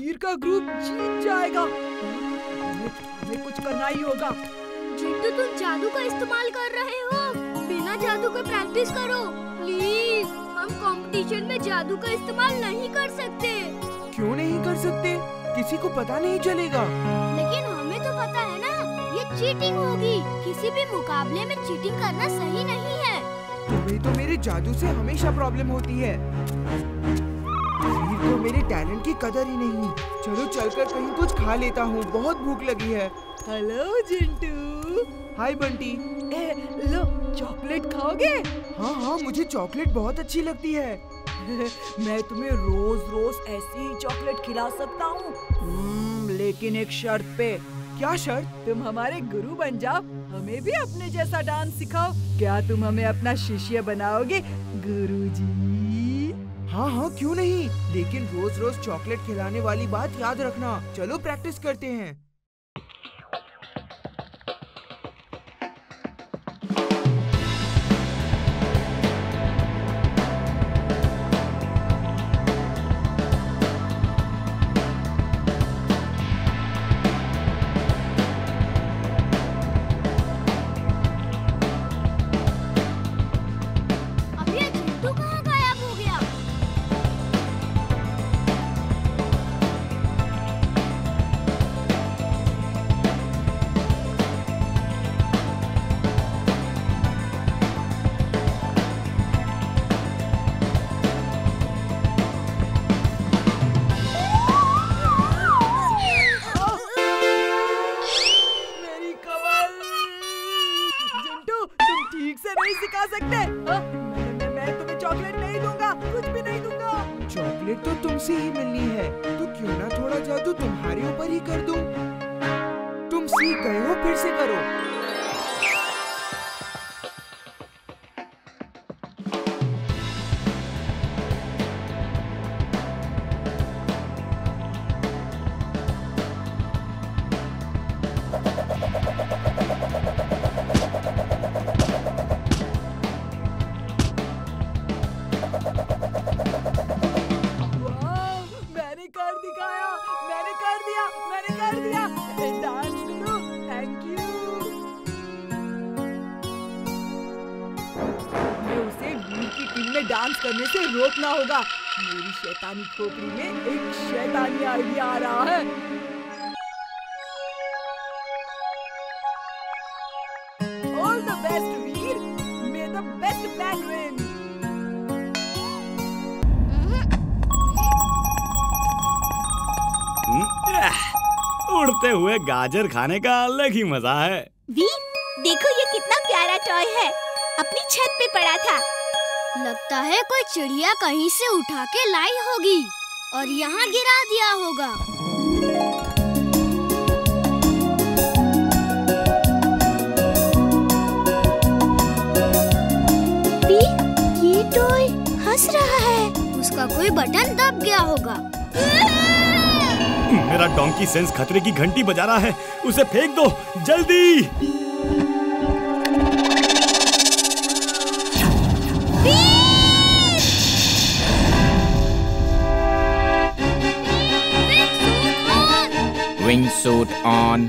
वीर का ग्रुप जीत जाएगा। हमें कुछ करना ही होगा। चिंटू, तुम जादू का इस्तेमाल कर रहे हो। बिना जादू के प्रैक्टिस करो प्लीज। हम कंपटीशन में जादू का इस्तेमाल नहीं कर सकते। क्यों नहीं कर सकते? किसी को पता नहीं चलेगा। लेकिन हमें तो पता है ना, ये चीटिंग होगी। किसी भी मुकाबले में चीटिंग करना सही नहीं है। तुम्हें तो मेरे जादू से हमेशा प्रॉब्लम होती है। वीर को मेरे टैलेंट की कदर ही नहीं। चलो चलकर कहीं कुछ खा लेता हूँ, बहुत भूख लगी है। हेलो जिंटू। हाय बंटी। लो, चॉकलेट खाओगे? हाँ हाँ, मुझे चॉकलेट बहुत अच्छी लगती है। मैं तुम्हें रोज रोज ऐसी ही चॉकलेट खिला सकता हूँ, लेकिन एक शर्त पे। क्या शर्त? तुम हमारे गुरु बन जाओ, हमें भी अपने जैसा डांस सिखाओ। क्या तुम हमें अपना शिष्य बनाओगे गुरुजी? हाँ हाँ, क्यों नहीं, लेकिन रोज रोज चॉकलेट खिलाने वाली बात याद रखना। चलो प्रैक्टिस करते हैं। सिखा सकते। मैं तुम्हें चॉकलेट नहीं दूंगा, कुछ भी नहीं दूंगा। चॉकलेट तो तुमसे ही मिलनी है, तो क्यों ना थोड़ा जादू तुम्हारे ऊपर ही कर दूं? तुम सीख गए हो, फिर से करो। डांस करने से रोकना होगा। मेरी शैतानी खोपड़ी में एक शैतानी आइडिया आ रहा है। All the best, Veer. May the best man win। उड़ते हुए गाजर खाने का अलग ही मजा है। वीर, देखो ये कितना प्यारा टॉय है, अपनी छत पे पड़ा था। लगता है कोई चिड़िया कहीं से उठा के लाई होगी और यहाँ गिरा दिया होगा। ये टॉय हंस रहा है। उसका कोई बटन दब गया होगा। मेरा डोंकी सेंस खतरे की घंटी बजा रहा है, उसे फेंक दो जल्दी। Wingsuit on.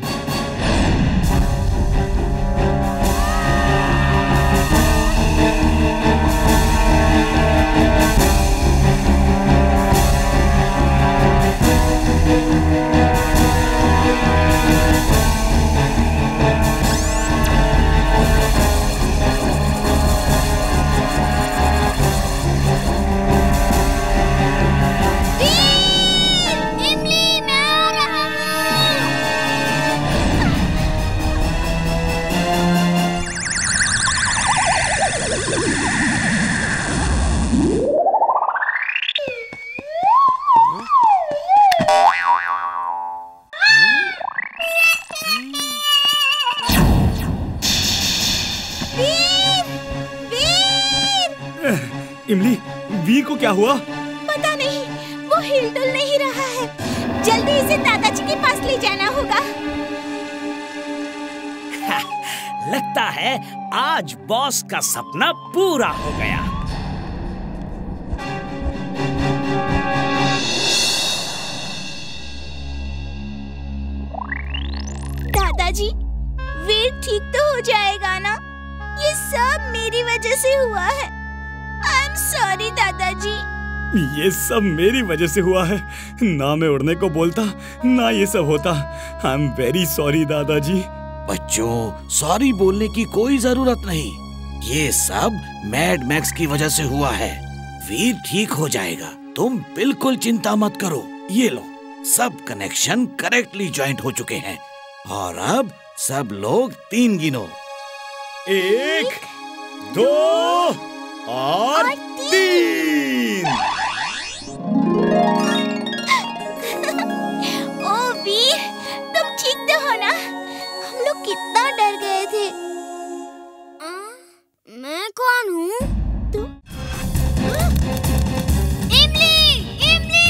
इमली, वीर को क्या हुआ? पता नहीं, वो हिल-डुल नहीं रहा है। जल्दी इसे दादाजी के पास ले जाना होगा। लगता है आज बॉस का सपना पूरा हो गया। दादाजी, वीर ठीक तो हो जाएगा ना? ये सब मेरी वजह से हुआ है। आई एम सॉरी दादाजी। ये सब मेरी वजह से हुआ है। ना मैं उड़ने को बोलता, ना ये सब होता। आई एम वेरी सॉरी दादाजी। बच्चों, सॉरी बोलने की कोई जरूरत नहीं। ये सब मैड मैक्स की वजह से हुआ है। वीर ठीक हो जाएगा, तुम बिल्कुल चिंता मत करो। ये लो, सब कनेक्शन करेक्टली जॉइंट हो चुके हैं और अब सब लोग 3 गिनो। 1, 2 और 3। ओ वीर, तुम ठीक तो हो ना? हम लोग कितना डर गए थे। मैं कौन हूँ? तू? इमली, इमली!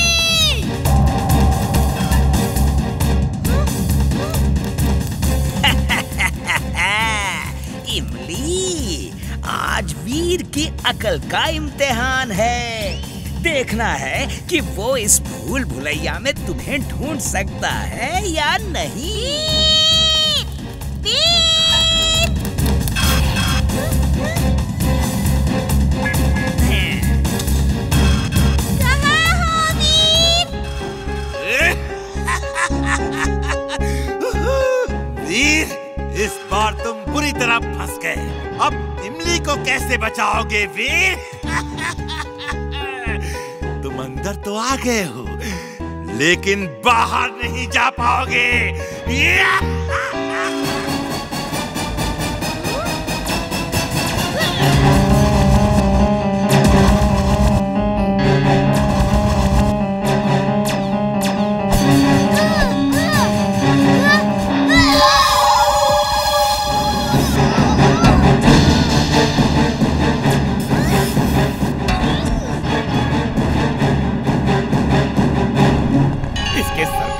इमली, आज वीर की अकल का इम्तिहान है। देखना है कि वो इस भूल भुलैया में तुम्हें ढूंढ सकता है या नहीं। वीर, इस बार तुम बुरी तरह फंस गए। अब इमली को कैसे बचाओगे वीर? तुम अंदर तो आ गए हो, लेकिन बाहर नहीं जा पाओगे।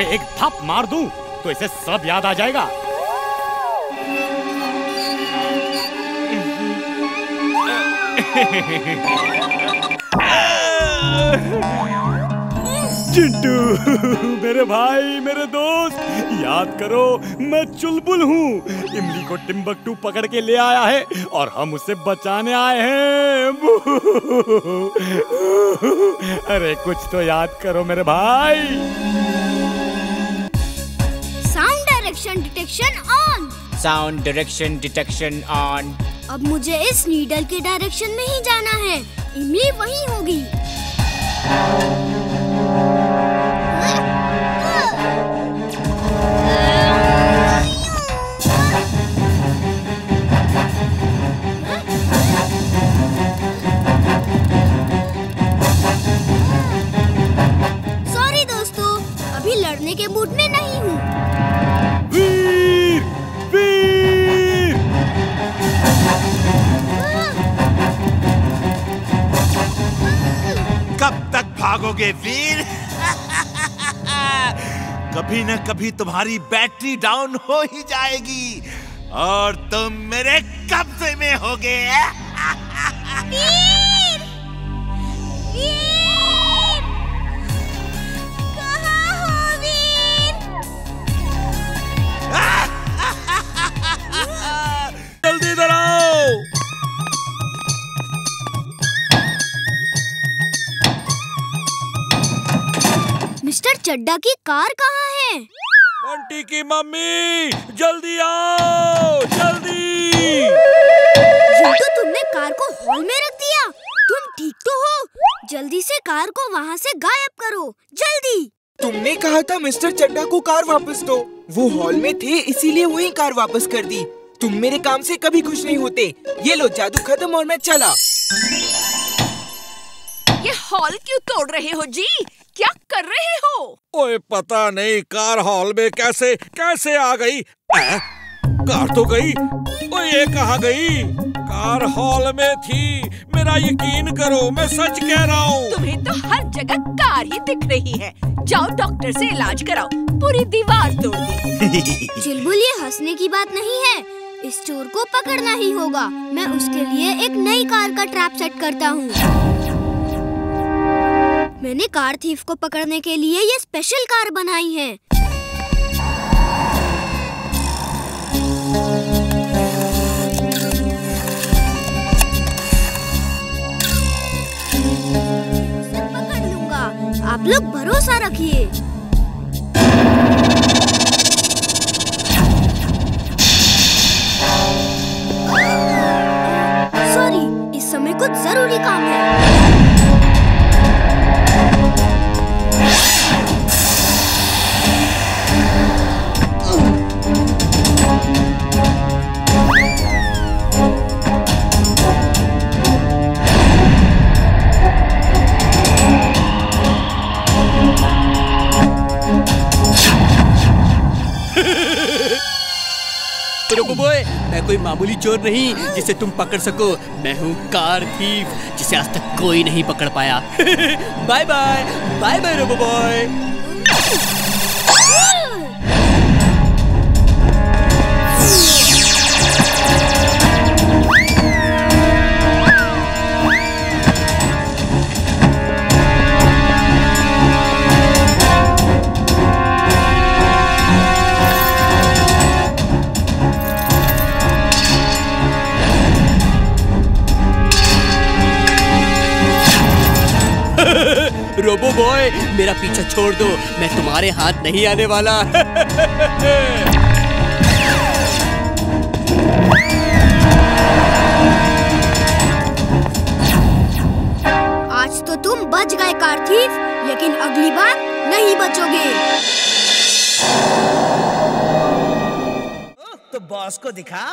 एक थप मार दूं तो इसे सब याद आ जाएगा। चिंटू, मेरे भाई, मेरे दोस्त, याद करो मैं चुलबुल हूँ। इमली को टिम्बकटू पकड़ के ले आया है और हम उसे बचाने आए हैं। अरे कुछ तो याद करो मेरे भाई। Direction detection on. Sound direction detection on. अब मुझे इस नीडल के डायरेक्शन में ही जाना है। इमली वहीं होगी। सॉरी दोस्तों, अभी लड़ने के मूड में नहीं हूँ। वीर! वीर! कब तक भागोगे वीर? कभी न कभी तुम्हारी बैटरी डाउन हो ही जाएगी और तुम मेरे कब्जे में होगे। वीर! वीर! कहाँ हो वीर? जल्दी इधर आओ। मिस्टर चड्डा की कार कहाँ है? बंटी की मम्मी, जल्दी आओ, जल्दी। जिंटू, तुमने कार को हॉल में रख दिया। तुम ठीक तो हो? जल्दी से कार को वहाँ से गायब करो, जल्दी। तुमने कहा था मिस्टर चड्डा को कार वापस दो। वो हॉल में थे, इसीलिए वही कार वापस कर दी। तुम मेरे काम से कभी खुश नहीं होते। ये लो, जादू खत्म और मैं चला। ये हॉल क्यों तोड़ रहे हो जी? क्या कर रहे हो? ओए पता नहीं कार हॉल में कैसे आ गई। कार तो गई। ओए ये कहाँ गई? कार हॉल में थी, मेरा यकीन करो, मैं सच कह रहा हूँ। तुम्हें तो हर जगह कार ही दिख रही है। जाओ डॉक्टर से इलाज कराओ, पूरी दीवार तोड़ दी। चुलबुल, ये हंसने की बात नहीं है। इस चोर को पकड़ना ही होगा। मैं उसके लिए एक नई कार का ट्रैप सेट करता हूँ। मैंने कार थीफ को पकड़ने के लिए ये स्पेशल कार बनाई है। आप लोग भरोसा रखिए। सॉरी, इस समय कुछ जरूरी काम है। रोबोबॉय, मैं कोई मामूली चोर नहीं जिसे तुम पकड़ सको। मैं हूँ कार थीफ, जिसे आज तक कोई नहीं पकड़ पाया। Bye bye, bye bye robo boy. Robo boy, मेरा पीछा छोड़ दो, मैं तुम्हारे हाथ नहीं आने वाला। आज तो तुम बच गए कार थीफ, लेकिन अगली बार नहीं बचोगे। तो बॉस को दिखा।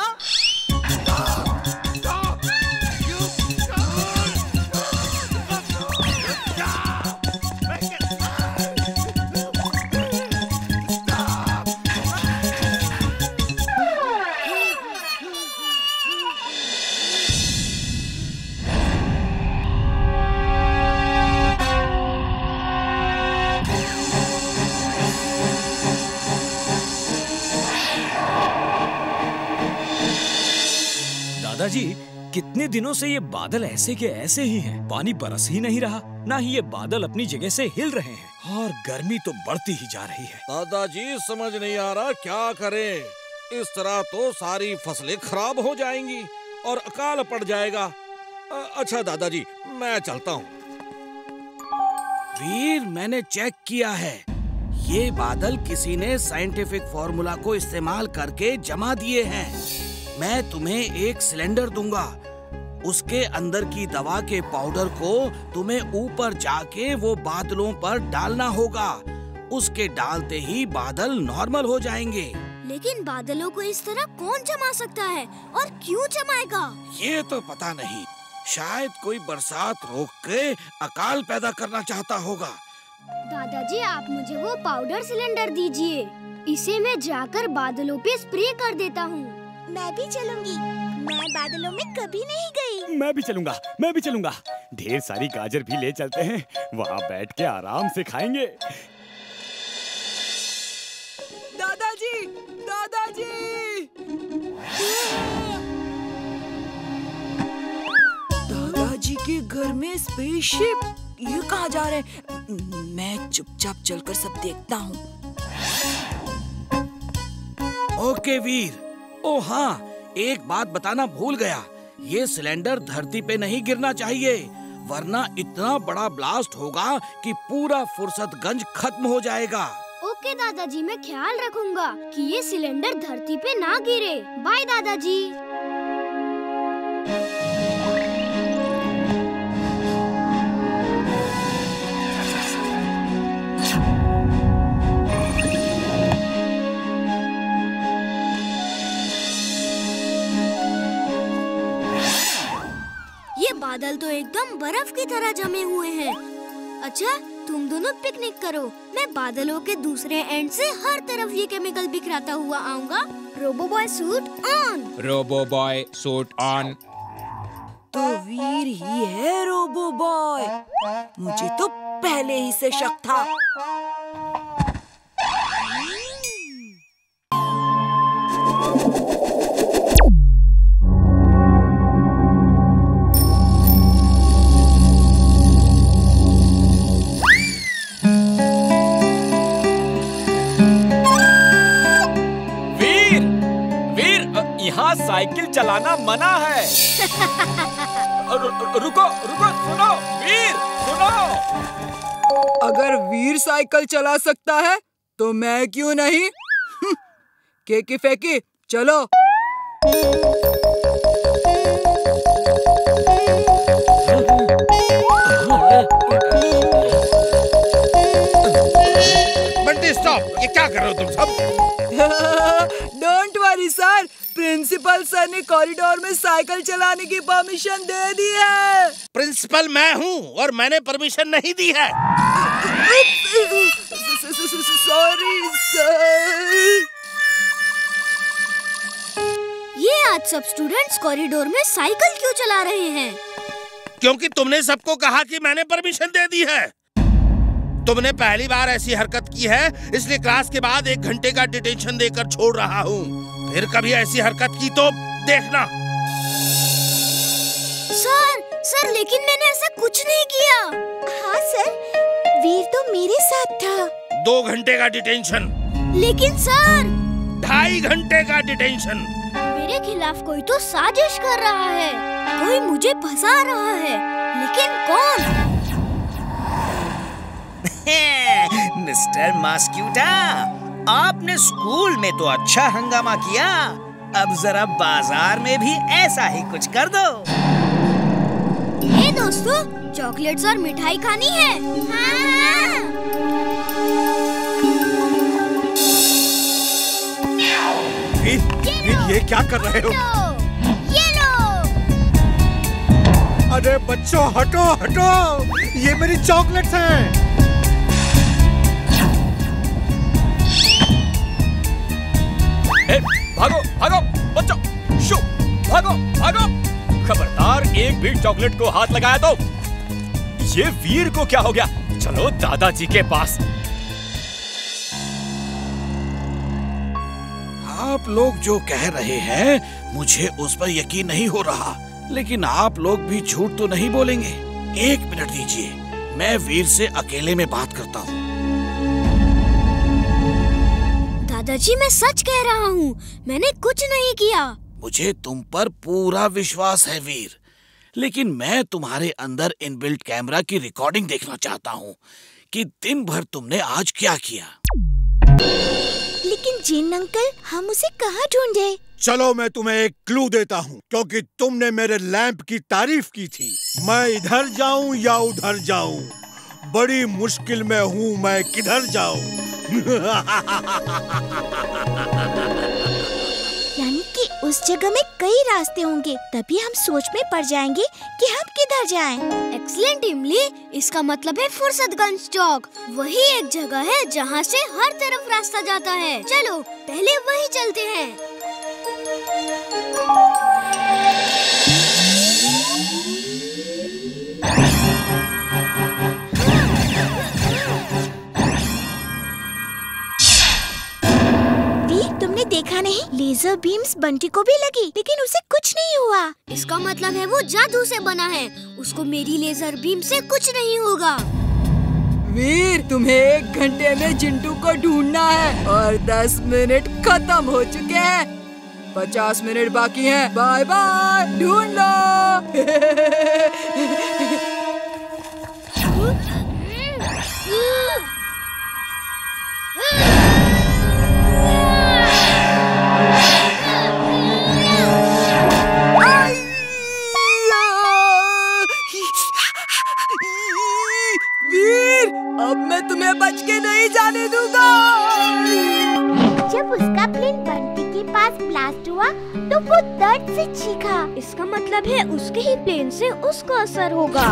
दादाजी, कितने दिनों से ये बादल ऐसे के ऐसे ही हैं। पानी बरस ही नहीं रहा, ना ही ये बादल अपनी जगह से हिल रहे हैं और गर्मी तो बढ़ती ही जा रही है। दादाजी, समझ नहीं आ रहा क्या करें। इस तरह तो सारी फसलें खराब हो जाएंगी और अकाल पड़ जाएगा। अच्छा दादाजी, मैं चलता हूँ। वीर, मैंने चेक किया है, ये बादल किसी ने साइंटिफिक फॉर्मूला को इस्तेमाल करके जमा दिए हैं। मैं तुम्हें एक सिलेंडर दूंगा, उसके अंदर की दवा के पाउडर को तुम्हें ऊपर जाके वो बादलों पर डालना होगा। उसके डालते ही बादल नॉर्मल हो जाएंगे। लेकिन बादलों को इस तरह कौन जमा सकता है और क्यों जमाएगा? ये तो पता नहीं, शायद कोई बरसात रोक के अकाल पैदा करना चाहता होगा। दादाजी, आप मुझे वो पाउडर सिलेंडर दीजिए, इसे मैं जाकर बादलों पे स्प्रे कर देता हूँ। मैं भी चलूंगी, मैं बादलों में कभी नहीं गई। मैं भी चलूंगा, मैं भी चलूंगा। ढेर सारी गाजर भी ले चलते हैं, वहाँ बैठ के आराम से खाएंगे। दादाजी, दादाजी! दादाजी के घर में स्पेसशिप, ये कहाँ जा रहे हैं? मैं चुपचाप चलकर सब देखता हूँ। ओके वीर। ओ हाँ, एक बात बताना भूल गया, ये सिलेंडर धरती पे नहीं गिरना चाहिए, वरना इतना बड़ा ब्लास्ट होगा कि पूरा फुर्सतगंज खत्म हो जाएगा। ओके दादाजी, मैं ख्याल रखूंगा कि ये सिलेंडर धरती पे ना गिरे। बाय दादाजी। ये बादल तो एकदम बर्फ की तरह जमे हुए हैं। अच्छा, तुम दोनों पिकनिक करो, मैं बादलों के दूसरे एंड से हर तरफ ये केमिकल बिखराता हुआ आऊंगा। Robo boy suit on. Robo boy suit on. तो वीर ही है रोबो बॉय, मुझे तो पहले ही से शक था। यहाँ साइकिल चलाना मना है। रुको रुको, सुनो वीर, सुनो। अगर वीर साइकिल चला सकता है तो मैं क्यों नहीं? केकी फेकी, चलो। बंटी स्टॉप, ये क्या कर रहे हो तुम सब? Don't worry sir, principal sir ने कॉरिडोर में साइकिल चलाने की परमिशन दे दी है। प्रिंसिपल मैं हूँ और मैंने परमिशन नहीं दी है। Sorry sir. ये आज सब स्टूडेंट्स कॉरिडोर में साइकिल क्यों चला रहे हैं? क्योंकि तुमने सबको कहा कि मैंने परमिशन दे दी है। तुमने पहली बार ऐसी हरकत की है, इसलिए क्लास के बाद 1 घंटे का डिटेंशन देकर छोड़ रहा हूँ। फिर कभी ऐसी हरकत की तो देखना। सर लेकिन मैंने ऐसा कुछ नहीं किया। हाँ सर, वीर तो मेरे साथ था। 2 घंटे का डिटेंशन। लेकिन सर 2.5 घंटे का डिटेंशन। मेरे खिलाफ कोई तो साजिश कर रहा है, कोई मुझे फंसा रहा है, लेकिन कौन? मिस्टर मस्क्यूटा, आपने स्कूल में तो अच्छा हंगामा किया, अब जरा बाजार में भी ऐसा ही कुछ कर दो। हे दोस्तों, चॉकलेट्स और मिठाई खानी है? हाँ। ये क्या कर रहे हो? ये लो। अरे बच्चों हटो हटो, ये मेरी चॉकलेट्स हैं। भागो भागो बच्चों, शू, भागो भागो। खबरदार, एक भी चॉकलेट को हाथ लगाया तो। ये वीर को क्या हो गया? चलो दादाजी के पास। आप लोग जो कह रहे हैं मुझे उस पर यकीन नहीं हो रहा, लेकिन आप लोग भी झूठ तो नहीं बोलेंगे। 1 मिनट दीजिए, मैं वीर से अकेले में बात करता हूँ। दादाजी, मैं सच कह रहा हूँ, मैंने कुछ नहीं किया। मुझे तुम पर पूरा विश्वास है वीर, लेकिन मैं तुम्हारे अंदर इनबिल्ट कैमरा की रिकॉर्डिंग देखना चाहता हूँ कि दिन भर तुमने आज क्या किया। लेकिन जिन अंकल, हम उसे कहाँ ढूंढे? चलो मैं तुम्हें एक क्लू देता हूँ, क्योंकि तुमने मेरे लैंप की तारीफ की थी। मैं इधर जाऊँ या उधर जाऊँ, बड़ी मुश्किल में हूँ, मैं किधर जाऊँ? यानी कि उस जगह में कई रास्ते होंगे, तभी हम सोच में पड़ जाएंगे कि हम किधर जाएं। एक्सीलेंट इमली, इसका मतलब है फुर्सतगंज चौक। वही एक जगह है जहाँ से हर तरफ रास्ता जाता है। चलो पहले वही चलते हैं। तुमने देखा नहीं, लेजर बीम्स बंटी को भी लगी, लेकिन उसे कुछ नहीं हुआ। इसका मतलब है वो जादू से बना है, उसको मेरी लेजर बीम से कुछ नहीं होगा। वीर, तुम्हें 1 घंटे में चिंटू को ढूंढना है और 10 मिनट खत्म हो चुके हैं। 50 मिनट बाकी हैं। बाय बाय, ढूंढ लो। वीर, अब मैं तुम्हें बच के नहीं जाने दूंगा। जब उसका प्लेन बंटी के पास ब्लास्ट हुआ तो वो दर्द से चीखा। इसका मतलब है उसके ही प्लेन से उसको असर होगा।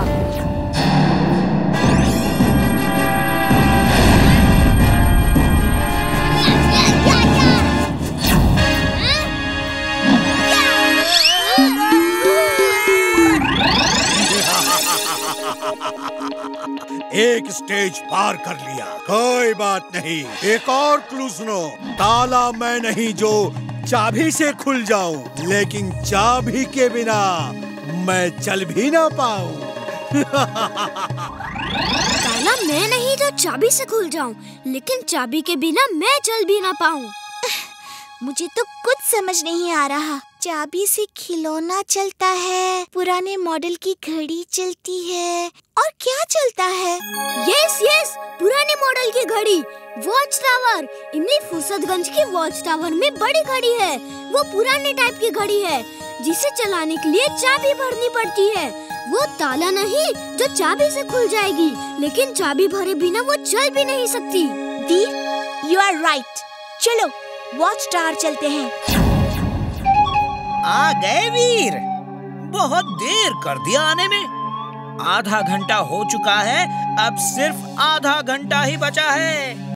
एक स्टेज पार कर लिया, कोई बात नहीं। एक और क्लू सुनो। ताला मैं नहीं जो चाबी से खुल जाऊं, लेकिन चाबी के बिना मैं चल भी ना पाऊं। ताला मैं नहीं जो चाबी से खुल जाऊं, लेकिन चाबी के बिना मैं चल भी ना पाऊं। मुझे तो कुछ समझ नहीं आ रहा। चाबी से खिलौना चलता है, पुराने मॉडल की घड़ी चलती है, और क्या चलता है? यस, पुराने मॉडल की घड़ी, वॉच टावर। इमली फुर्सतगंज की वॉच टावर में बड़ी घड़ी है। वो पुराने टाइप की घड़ी है जिसे चलाने के लिए चाबी भरनी पड़ती है। वो ताला नहीं जो चाबी से खुल जाएगी, लेकिन चाबी भरे बिना वो चल भी नहीं सकती। वीर, यू आर राइट। चलो वॉच टावर चलते हैं। आ गए वीर, बहुत देर कर दिया आने में। आधा घंटा हो चुका है, अब सिर्फ आधा घंटा ही बचा है।